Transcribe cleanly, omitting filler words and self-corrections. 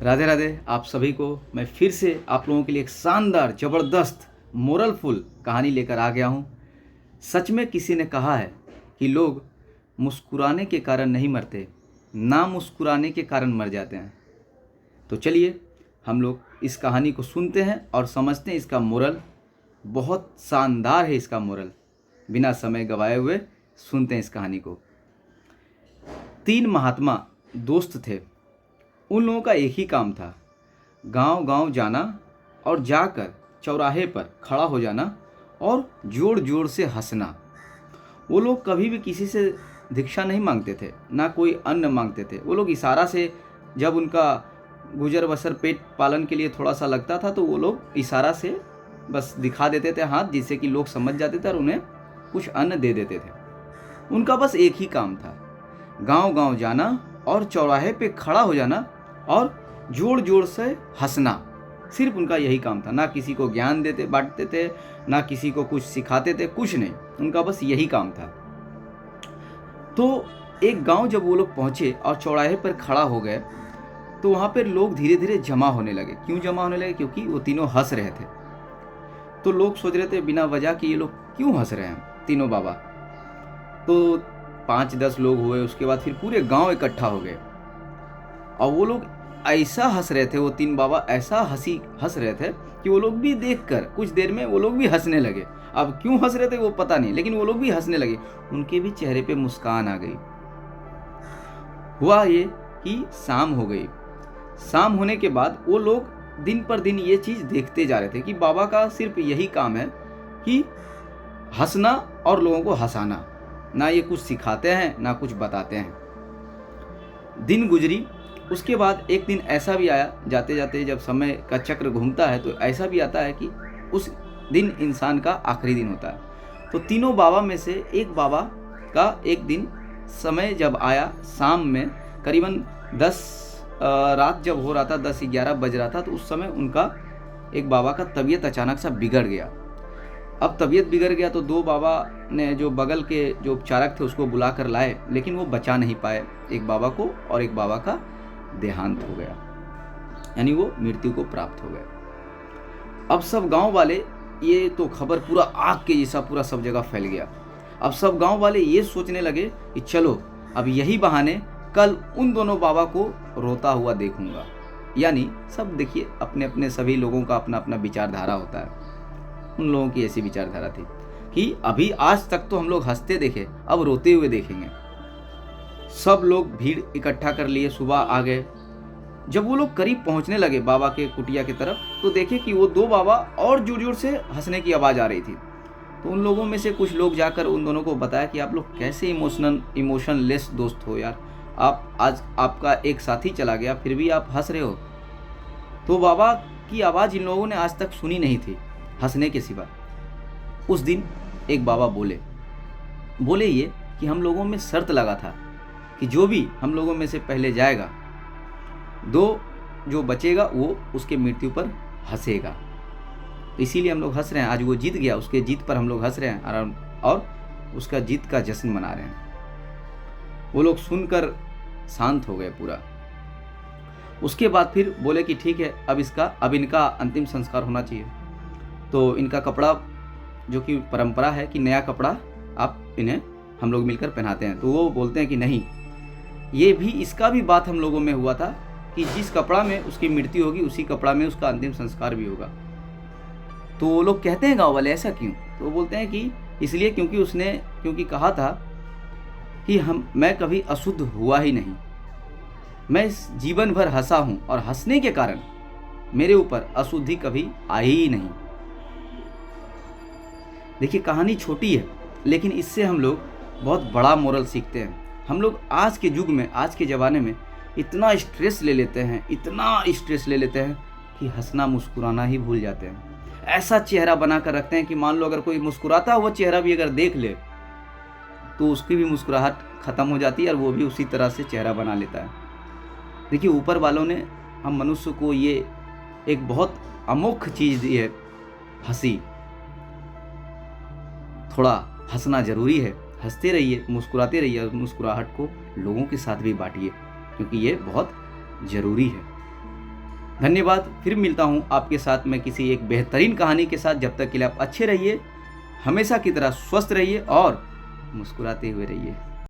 राधे राधे। आप सभी को मैं फिर से आप लोगों के लिए एक शानदार ज़बरदस्त मोरलफुल कहानी लेकर आ गया हूँ। सच में किसी ने कहा है कि लोग मुस्कुराने के कारण नहीं मरते, ना मुस्कुराने के कारण मर जाते हैं। तो चलिए हम लोग इस कहानी को सुनते हैं और समझते हैं इसका मोरल। बहुत शानदार है इसका मोरल। बिना समय गवाए हुए सुनते हैं इस कहानी को। 3 महात्मा दोस्त थे। उन लोगों का एक ही काम था, गांव-गांव जाना और जाकर चौराहे पर खड़ा हो जाना और जोर-जोर से हंसना। वो लोग कभी भी किसी से भिक्षा नहीं मांगते थे, ना कोई अन्न मांगते थे। वो लोग इशारा से, जब उनका गुजर बसर पेट पालन के लिए थोड़ा सा लगता था तो वो लोग इशारा से बस दिखा देते थे हाथ, जिससे कि लोग समझ जाते थे और उन्हें कुछ अन्न दे देते थे। उनका बस एक ही काम था, गांव-गांव जाना और चौराहे पे खड़ा हो जाना और जोर-जोर से हंसना। सिर्फ उनका यही काम था। ना किसी को ज्ञान देते बांटते थे, ना किसी को कुछ सिखाते थे, कुछ नहीं। उनका बस यही काम था। तो एक गांव जब वो लोग पहुंचे और चौराहे पर खड़ा हो गए तो वहां पर लोग धीरे धीरे जमा होने लगे। क्यों जमा होने लगे? क्योंकि वो तीनों हंस रहे थे। तो लोग सोच रहे थे बिना वजह कि ये लोग क्यों हंस रहे हैं, तीनों बाबा। तो 5-10 लोग हुए, उसके बाद फिर पूरे गांव इकट्ठा हो गए और वो लोग ऐसा हंस रहे थे, वो 3 बाबा ऐसा हंस रहे थे कि वो लोग भी देखकर कुछ देर में वो लोग भी हंसने लगे। अब क्यों हंस रहे थे वो पता नहीं, लेकिन वो लोग भी हंसने लगे। उनके भी चेहरे पे मुस्कान आ गई। हुआ ये कि शाम हो गई। शाम होने के बाद वो लोग दिन पर दिन ये चीज देखते जा रहे थे कि बाबा का सिर्फ यही काम है कि हंसना और लोगों को हंसाना। ना ये कुछ सिखाते हैं, ना कुछ बताते हैं। दिन गुजरी। उसके बाद एक दिन ऐसा भी आया, जाते जाते जब समय का चक्र घूमता है तो ऐसा भी आता है कि उस दिन इंसान का आखिरी दिन होता है। तो तीनों बाबा में से एक बाबा का एक दिन समय जब आया, शाम में करीबन 10 रात जब हो रहा था, 10-11 बज रहा था, तो उस समय उनका एक बाबा का तबीयत अचानक सा बिगड़ गया। अब तबीयत बिगड़ गया तो 2 बाबा ने जो बगल के जो उपचारक थे उसको बुला कर लाए, लेकिन वो बचा नहीं पाए एक बाबा को, और एक बाबा का देहांत हो गया, यानी वो मृत्यु को प्राप्त हो गए। अब सब गांव वाले, ये तो खबर पूरा आग के जैसा पूरा सब जगह फैल गया। अब सब गांव वाले ये सोचने लगे कि चलो अब यही बहाने कल उन दोनों बाबा को रोता हुआ देखूंगा। यानी सब देखिए, अपने अपने सभी लोगों का अपना अपना विचारधारा होता है। उन लोगों की ऐसी विचारधारा थी कि अभी आज तक तो हम लोग हंसते देखे, अब रोते हुए देखेंगे। सब लोग भीड़ इकट्ठा कर लिए, सुबह आ गए। जब वो लोग करीब पहुंचने लगे बाबा के कुटिया की तरफ तो देखे कि वो 2 बाबा और जोर जोर से हंसने की आवाज़ आ रही थी। तो उन लोगों में से कुछ लोग जाकर उन दोनों को बताया कि आप लोग कैसे इमोशनलेस दोस्त हो यार, आप आज आपका एक साथी चला गया फिर भी आप हंस रहे हो। तो बाबा की आवाज़ इन लोगों ने आज तक सुनी नहीं थी हंसने के सिवा। उस दिन एक बाबा बोले ये कि हम लोगों में शर्त लगा था कि जो भी हम लोगों में से पहले जाएगा, 2 जो बचेगा वो उसके मृत्यु पर हंसेगा। इसीलिए हम लोग हंस रहे हैं। आज वो जीत गया, उसके जीत पर हम लोग हंस रहे हैं और उसका जीत का जश्न मना रहे हैं। वो लोग सुनकर शांत हो गए पूरा। उसके बाद फिर बोले कि ठीक है, अब इनका अंतिम संस्कार होना चाहिए। तो इनका कपड़ा, जो कि परंपरा है कि नया कपड़ा आप इन्हें हम लोग मिलकर पहनाते हैं, तो वो बोलते हैं कि नहीं, ये भी इसका भी बात हम लोगों में हुआ था कि जिस कपड़ा में उसकी मृत्यु होगी उसी कपड़ा में उसका अंतिम संस्कार भी होगा। तो वो लोग कहते हैं गाँव वाले ऐसा क्यों? तो वो बोलते हैं कि इसलिए क्योंकि कहा था कि मैं कभी अशुद्ध हुआ ही नहीं, मैं इस जीवन भर हंसा हूँ और हंसने के कारण मेरे ऊपर अशुद्धि कभी आई ही नहीं। देखिए कहानी छोटी है, लेकिन इससे हम लोग बहुत बड़ा मोरल सीखते हैं। हम लोग आज के युग में, आज के ज़माने में इतना स्ट्रेस ले लेते हैं कि हंसना मुस्कुराना ही भूल जाते हैं। ऐसा चेहरा बना कर रखते हैं कि मान लो अगर कोई मुस्कुराता हुआ चेहरा भी अगर देख ले तो उसकी भी मुस्कुराहट ख़त्म हो जाती है और वो भी उसी तरह से चेहरा बना लेता है। देखिए ऊपर वालों ने हम मनुष्य को ये एक बहुत अमोघ चीज़ दी है, हंसी। थोड़ा हंसना ज़रूरी है, हंसते रहिए, मुस्कुराते रहिए और मुस्कुराहट को लोगों के साथ भी बांटिए, क्योंकि ये बहुत ज़रूरी है। धन्यवाद। फिर मिलता हूँ आपके साथ मैं किसी एक बेहतरीन कहानी के साथ। जब तक के लिए आप अच्छे रहिए, हमेशा की तरह स्वस्थ रहिए और मुस्कुराते हुए रहिए।